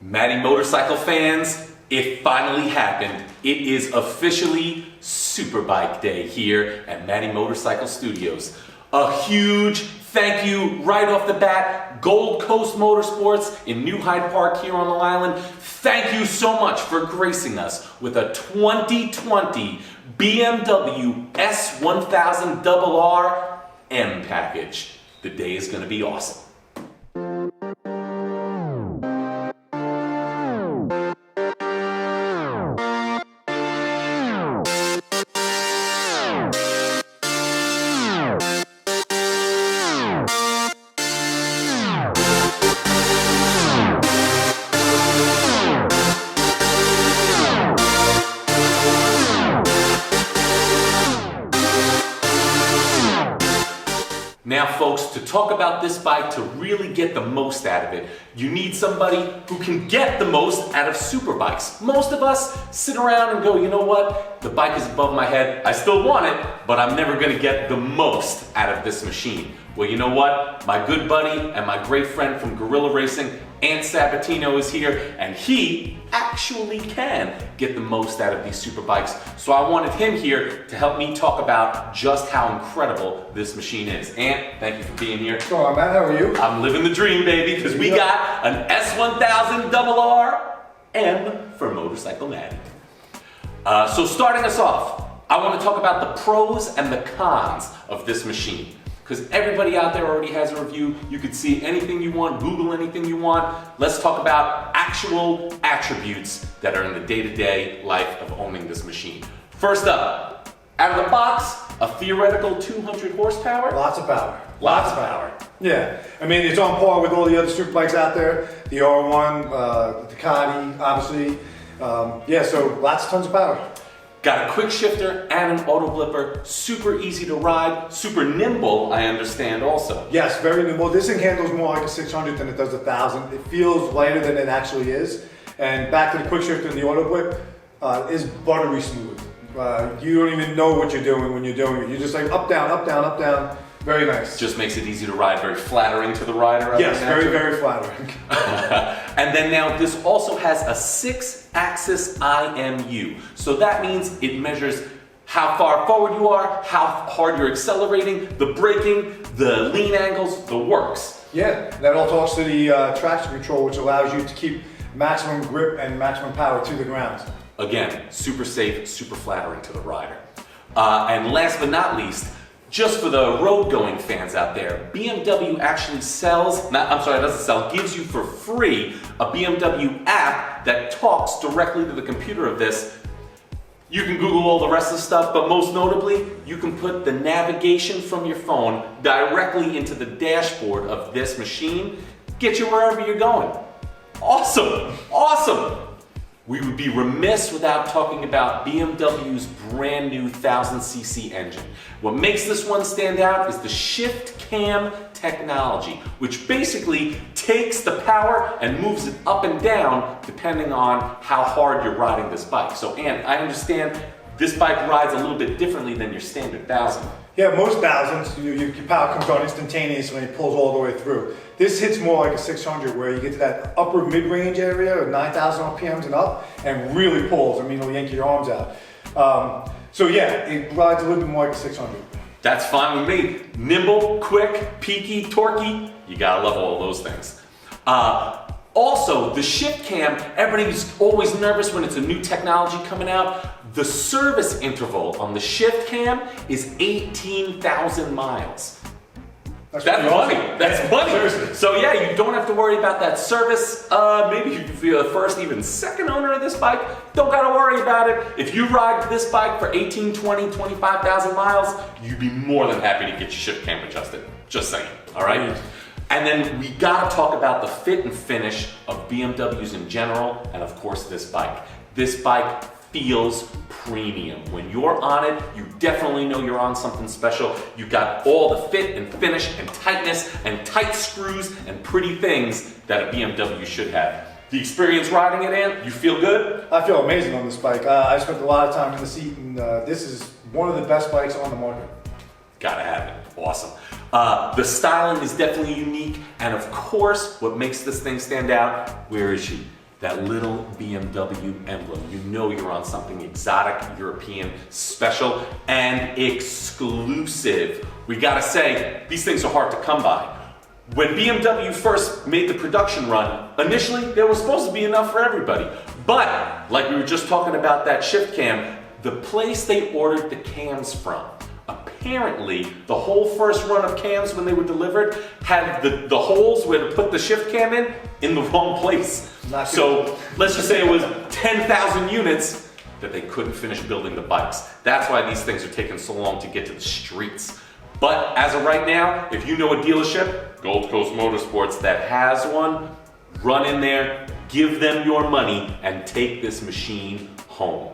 Matty motorcycle fans, it finally happened. It is officially Superbike Day here at Matty Motorcycle Studios. A huge thank you right off the bat, Gold Coast Motorsports in New Hyde Park here on Long Island. Thank you so much for gracing us with a 2020 BMW S1000RR M package. The day is going to be awesome. Now folks, to talk about this bike, to really get the most out of it, you need somebody who can get the most out of superbikes. Most of us sit around and go, you know what, the bike is above my head, I still want it, but I'm never gonna get the most out of this machine. Well, you know what, my good buddy and my great friend from Guerrilla Racing, Ant Sabatino, is here, and he actually can get the most out of these superbikes. So I wanted him here to help me talk about just how incredible this machine is. Ant, thank you for being here. Go on, Matt, how are you? I'm living the dream, baby, because we got an S1000RR M for Motorcycle Matty. So starting us off, I want to talk about the pros and the cons of this machine. Because everybody out there already has a review. You can see anything you want, Google anything you want. Let's talk about actual attributes that are in the day-to-day life of owning this machine. First up, out of the box, a theoretical 200 horsepower. Lots of power. Lots of power. Yeah, I mean, it's on par with all the other superbikes out there. The R1, the Ducati, obviously. Yeah, so tons of power. Got a quick shifter and an auto blipper, super easy to ride, super nimble, I understand also. Yes, very nimble. This thing handles more like a 600 than it does a 1000. It feels lighter than it actually is. And back to the quick shifter and the auto blip, is buttery smooth. You don't even know what you're doing when you're doing it. You're just like up, down, up, down, up, down. Very nice. Just makes it easy to ride, very flattering to the rider. Yes, very, very flattering. And then now this also has a 6-axis IMU. So that means it measures how far forward you are, how hard you're accelerating, the braking, the lean angles, the works. Yeah, that all talks to the traction control, which allows you to keep maximum grip and maximum power to the ground. Again, super safe, super flattering to the rider. And last but not least, just for the road-going fans out there, BMW actually gives you for free a BMW app that talks directly to the computer of this. You can Google all the rest of the stuff, but most notably, you can put the navigation from your phone directly into the dashboard of this machine, get you wherever you're going. Awesome, awesome. We would be remiss without talking about BMW's brand new 1000cc engine. What makes this one stand out is the shift cam technology, which basically takes the power and moves it up and down depending on how hard you're riding this bike. So, Ant, I understand this bike rides a little bit differently than your standard 1000. Yeah, most 1000s, your power comes on instantaneously and it pulls all the way through. This hits more like a 600 where you get to that upper mid-range area of 9,000 RPMs and up and really pulls. I mean, it'll yank your arms out. So yeah, it rides a little bit more like a 600. That's fine with me. Nimble, quick, peaky, torquey. You gotta love all those things. Also, the shift cam, everybody's always nervous when it's a new technology coming out. The service interval on the shift cam is 18,000 miles. That's money. That's money. Seriously. So yeah, you don't have to worry about that service. Maybe if you're the first, even second owner of this bike, don't gotta worry about it. If you ride this bike for 18, 20, 25,000 miles, you'd be more than happy to get your shift cam adjusted. Just saying, all right? And then we gotta talk about the fit and finish of BMWs in general, and of course this bike. This bike feels premium. When you're on it, you definitely know you're on something special. You got all the fit and finish and tightness and tight screws and pretty things that a BMW should have. The experience riding it, Ant, you feel good? I feel amazing on this bike. I spent a lot of time in the seat, and this is one of the best bikes on the market. Gotta have it. Awesome. The styling is definitely unique, and of course, what makes this thing stand out, where is she? that little BMW emblem. You know you're on something exotic, European, special, and exclusive. We gotta say, these things are hard to come by. When BMW first made the production run, initially there was supposed to be enough for everybody. But, like we were just talking about that shift cam, the place they ordered the cams from, apparently the whole first run of cams when they were delivered had the holes where to put the shift cam in the wrong place. So let's just say it was 10,000 units that they couldn't finish building the bikes. That's why these things are taking so long to get to the streets. But as of right now, if you know a dealership, Gold Coast Motorsports, that has one, run in there, give them your money, and take this machine home.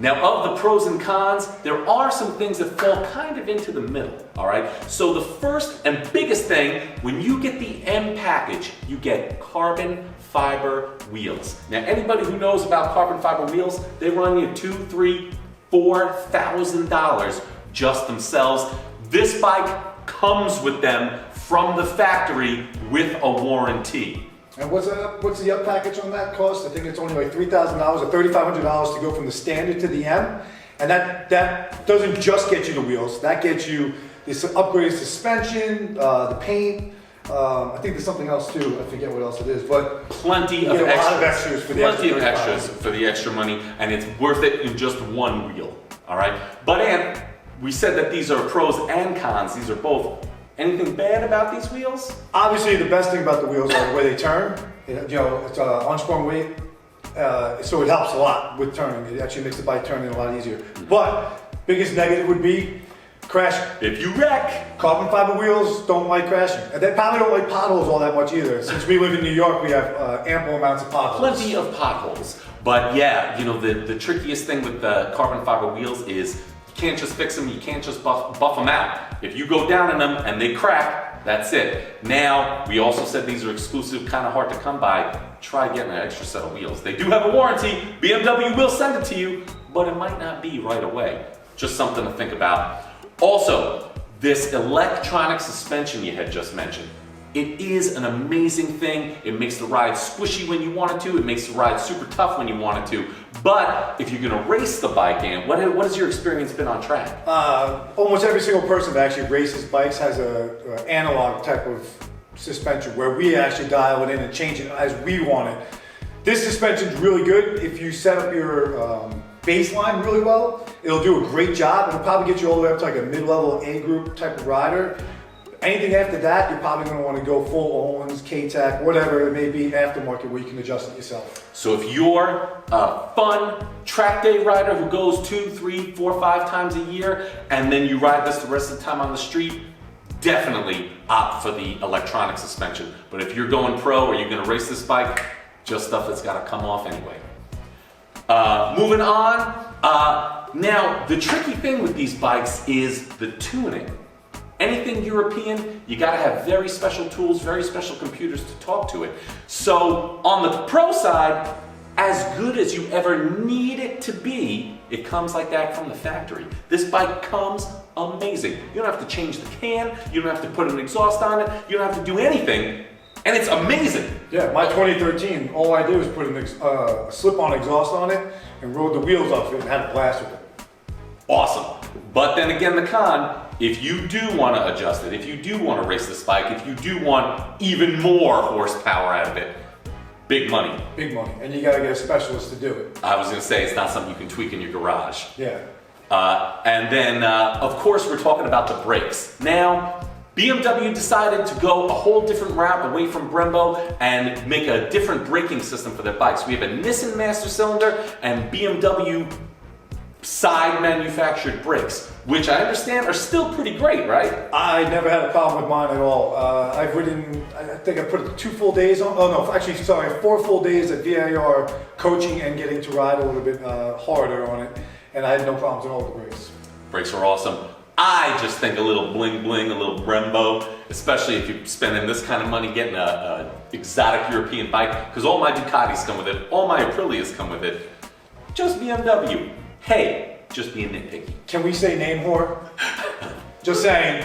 Now, of the pros and cons, there are some things that fall kind of into the middle, all right? So the first and biggest thing, when you get the M package, you get carbon fiber wheels. Now, anybody who knows about carbon fiber wheels, they run you $2,000, $3,000, $4,000 just themselves. This bike comes with them from the factory with a warranty. And what's the up package on that cost? I think it's only like $3,000 or $3,500 to go from the standard to the M. And that doesn't just get you the wheels. That gets you this upgraded suspension, the paint. I think there's something else too. I forget what else it is, but plenty of extras for the extra money, and it's worth it in just one wheel. All right. But and we said that these are pros and cons. These are both. Anything bad about these wheels? Obviously, the best thing about the wheels are the way they turn. It's unsprung weight, so it helps a lot with turning. It actually makes the bike turn a lot easier. But biggest negative would be crashing. If you wreck, carbon fiber wheels don't like crashing. And they probably don't like potholes all that much either. Since we live in New York, we have ample amounts of potholes. Plenty of potholes. But yeah, the trickiest thing with the carbon fiber wheels is you can't just fix them, you can't just buff them out. If you go down in them and they crack, that's it. Now, we also said these are exclusive, kind of hard to come by. Try getting an extra set of wheels. They do have a warranty. BMW will send it to you, but it might not be right away. Just something to think about. Also, this electronic suspension you had just mentioned. It is an amazing thing. It makes the ride squishy when you want it to. It makes the ride super tough when you want it to. But if you're gonna race the bike, what has your experience been on track? Almost every single person that actually races bikes has a analog type of suspension where we actually dial it in and change it as we want it. This suspension is really good if you set up your baseline really well. It'll do a great job. It'll probably get you all the way up to like a mid-level A group type of rider. Anything after that, you're probably going to want to go full Owens, K-Tac, whatever it may be, aftermarket, where you can adjust it yourself. So if you're a fun track day rider who goes 2, 3, 4, 5 times a year, and then you ride this the rest of the time on the street, definitely opt for the electronic suspension. But if you're going pro or you're going to race this bike, just stuff that's got to come off anyway. Moving on, now the tricky thing with these bikes is the tuning. Anything European, you gotta have very special tools, very special computers to talk to it. So on the pro side, as good as you ever need it to be, it comes like that from the factory. This bike comes amazing. You don't have to change the can, you don't have to put an exhaust on it, you don't have to do anything, and it's amazing. Yeah, my 2013, all I did was put a slip-on exhaust on it and rode the wheels off it and had a blast with it. Awesome. But then again, the con, if you do want to adjust it, if you do want to race this bike, if you do want even more horsepower out of it, big money. Big money, and you gotta get a specialist to do it. I was gonna say, it's not something you can tweak in your garage. Yeah. And then, of course, we're talking about the brakes. Now, BMW decided to go a whole different route away from Brembo and make a different braking system for their bikes. We have a Nissan Master Cylinder and BMW side manufactured brakes, which I understand are still pretty great, right? I never had a problem with mine at all. I've ridden, I think I put 2 full days on, 4 full days at VAR coaching and getting to ride a little bit harder on it, and I had no problems at all with the brakes. Brakes are awesome. I just think a little bling bling, a little Brembo, especially if you're spending this kind of money getting a exotic European bike, because all my Ducatis come with it, all my Aprilias come with it. Just BMW. Hey, just being nitpicky. Can we say name whore? Just saying.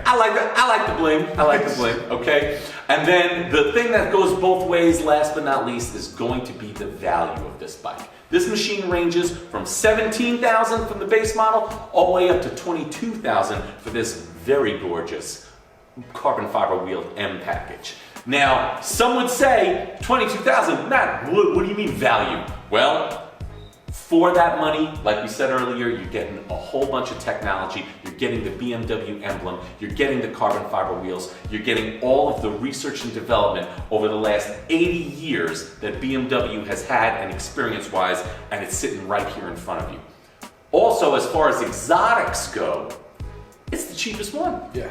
I like the bling, okay? And then the thing that goes both ways, last but not least, is going to be the value of this bike. This machine ranges from $17,000 from the base model all the way up to $22,000 for this very gorgeous carbon fiber wheeled M package. Now, some would say $22,000, Matt, what do you mean value? Well, for that money, like we said earlier, you're getting a whole bunch of technology, you're getting the BMW emblem, you're getting the carbon fiber wheels, you're getting all of the research and development over the last 80 years that BMW has had and experience-wise, and it's sitting right here in front of you. Also, as far as exotics go, it's the cheapest one. Yeah.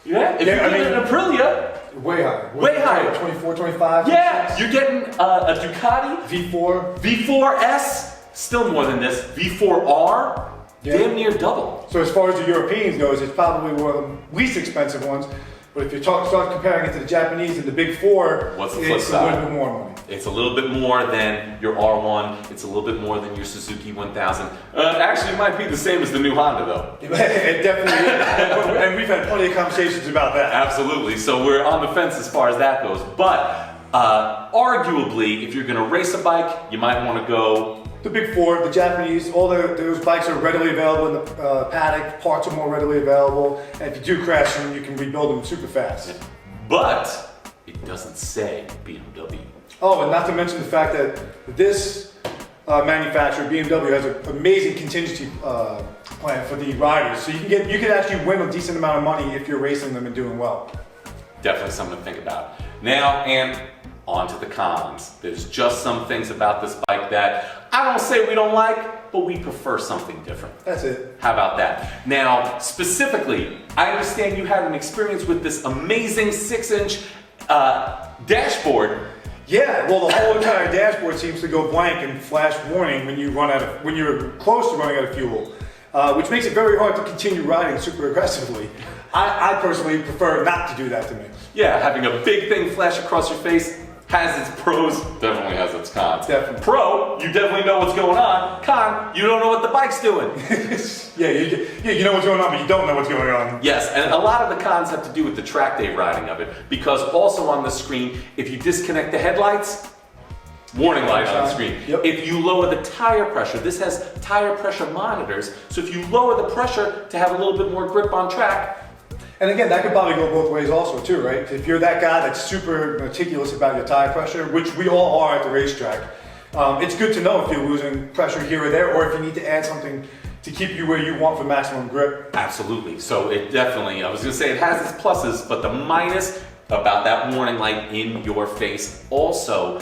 Yeah, if Yeah, you get an Aprilia, way higher. Way higher. 24, 25. yeah, you're getting a Ducati, V4. V4S, still more than this, V4R, Yeah. damn near double. So as far as the Europeans goes, it's probably one of the least expensive ones. But if you start comparing it to the Japanese and the big four, What's the flip it's side? a little bit more money. It's a little bit more than your R1, it's a little bit more than your Suzuki 1000. Actually, it might be the same as the new Honda though. It definitely is. And we've had plenty of conversations about that. Absolutely, so we're on the fence as far as that goes. But arguably, if you're gonna race a bike, you might wanna go. The big four, the Japanese, those bikes are readily available in the paddock, parts are more readily available, and if you do crash them, you can rebuild them super fast. But it doesn't say BMW. Oh, and not to mention the fact that this manufacturer, BMW, has an amazing contingency plan for the riders, so you can actually win a decent amount of money if you're racing them and doing well. Definitely something to think about. Now, and on to the cons. There's just some things about this bike that I don't say we don't like, but we prefer something different. That's it. How about that? Now, specifically, I understand you had an experience with this amazing 6-inch dashboard. Yeah, well, the whole entire dashboard seems to go blank and flash warning when you're close to running out of fuel, which makes it very hard to continue riding super aggressively. I personally prefer not to do that to me. Yeah, having a big thing flash across your face has its pros, definitely has its cons. Definitely. Pro, you definitely know what's going on. Con, you don't know what the bike's doing. Yeah, you know what's going on, but you don't know what's going on. Yes, and a lot of the cons have to do with the track day riding of it, because also on the screen, if you disconnect the headlights, warning light on the screen. Yep. If you lower the tire pressure, this has tire pressure monitors, so if you lower the pressure to have a little bit more grip on track. And again, that could probably go both ways also too, right? If you're that guy that's super meticulous about your tire pressure, which we all are at the racetrack, it's good to know if you're losing pressure here or there, or if you need to add something to keep you where you want for maximum grip. Absolutely, so it definitely, I was gonna say it has its pluses, but the minus about that warning light in your face. Also,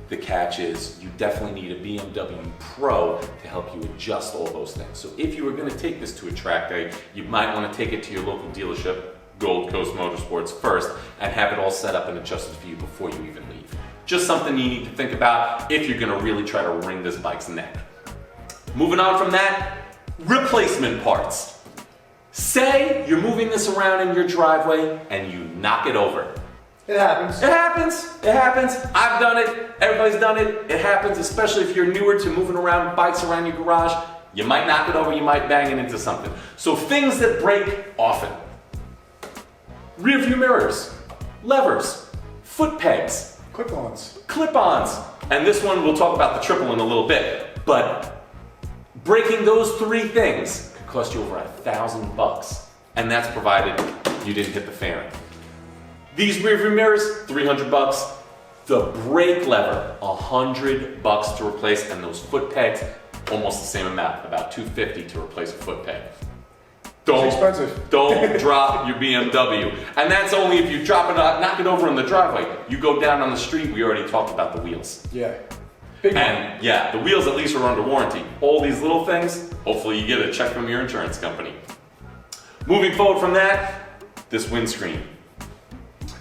the catch is you definitely need a BMW Pro to help you adjust all those things. So if you were gonna take this to a track day, you might wanna take it to your local dealership, Gold Coast Motorsports first, and have it all set up and adjusted for you before you even leave. Just something you need to think about if you're gonna really try to wring this bike's neck. Moving on from that, replacement parts. Say you're moving this around in your driveway and you knock it over. It happens. It happens. It happens. I've done it. Everybody's done it. It happens, especially if you're newer to moving around bikes around your garage. You might knock it over, you might bang it into something. So things that break often. Rear view mirrors, levers, foot pegs, Clip-ons. clip-ons. And this one, we'll talk about the triple in a little bit. But breaking those three things could cost you over $1,000. And that's provided you didn't hit the fairing. These rear view mirrors, $300. The brake lever, $100 to replace, and those foot pegs, almost the same amount, about $250 to replace a foot peg. It's expensive. Don't drop your BMW. And that's only if you drop it, knock it over in the driveway. You go down on the street, we already talked about the wheels. Yeah. Big one. And yeah, the wheels at least are under warranty. All these little things, hopefully you get a check from your insurance company. Moving forward from that, this windscreen.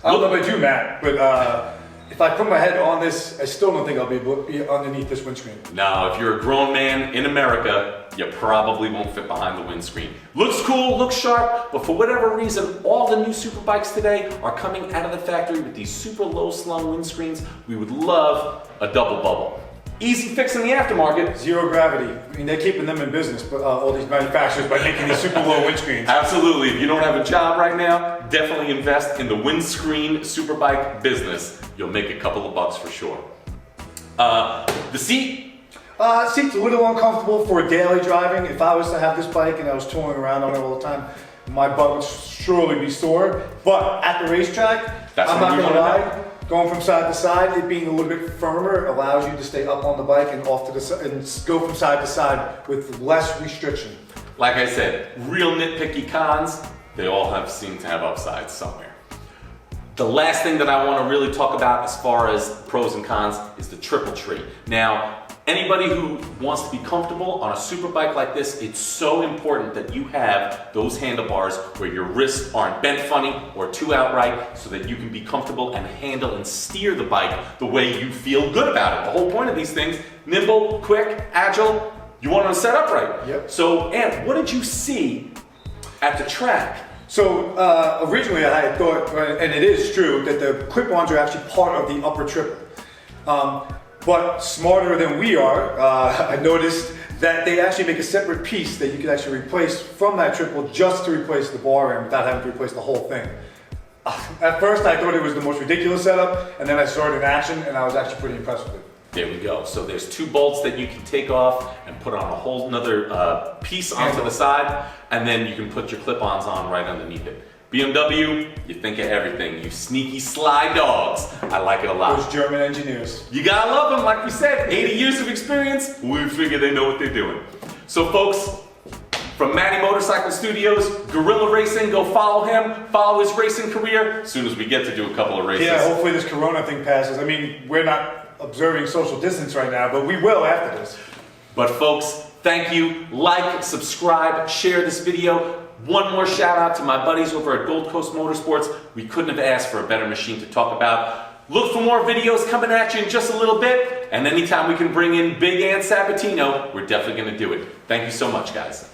I don't know about you, Matt, but if I put my head on this, I still don't think I'll be able to be underneath this windscreen. Now, if you're a grown man in America, you probably won't fit behind the windscreen. Looks cool, looks sharp, but for whatever reason, all the new superbikes today are coming out of the factory with these super low slung windscreens. We would love a double bubble. Easy fix in the aftermarket. Zero gravity. I mean, they're keeping them in business, but all these manufacturers, by making these super low windscreens. Absolutely. If you don't have a job right now, definitely invest in the windscreen superbike business. You'll make a couple of bucks for sure. The seat. Seat's a little uncomfortable for daily driving. If I was to have this bike and I was touring around on it all the time, my butt would surely be sore. But at the racetrack, That's I'm what not you gonna wanna lie, going from side to side, it being a little bit firmer allows you to stay up on the bike and off to the side and go from side to side with less restriction. Like I said, real nitpicky cons, they all seem to have upsides somewhere. The last thing that I want to really talk about as far as pros and cons is the triple tree. Now, anybody who wants to be comfortable on a super bike like this, it's so important that you have those handlebars where your wrists aren't bent funny or too outright so that you can be comfortable and handle and steer the bike the way you feel good about it. The whole point of these things, nimble, quick, agile, you want to set upright. Yep. So, Ant, what did you see at the track? So originally I had thought, and it is true, that the clip-ons are actually part of the upper triple. But smarter than we are, I noticed that they actually make a separate piece that you can actually replace from that triple just to replace the bar end without having to replace the whole thing. At first I thought it was the most ridiculous setup, and then I saw it in action and I was actually pretty impressed with it. There we go. So there's two bolts that you can take off and put on a whole nother piece onto the side, and then you can put your clip-ons on right underneath it. BMW, you think of everything. You sneaky sly dogs. I like it a lot. Those German engineers. You gotta love them, like we said. 80 years of experience, we figure they know what they're doing. So folks, from Matty Motorcycle Studios, Guerrilla Racing, go follow him, follow his racing career, as soon as we get to do a couple of races. Yeah, hopefully this Corona thing passes. I mean, we're not observing social distance right now, but we will after this. But folks, thank you. Like, subscribe, share this video. One more shout out to my buddies over at Gold Coast Motorsports. We couldn't have asked for a better machine to talk about. Look for more videos coming at you in just a little bit. And anytime we can bring in Big Ant Sabatino, we're definitely going to do it. Thank you so much, guys.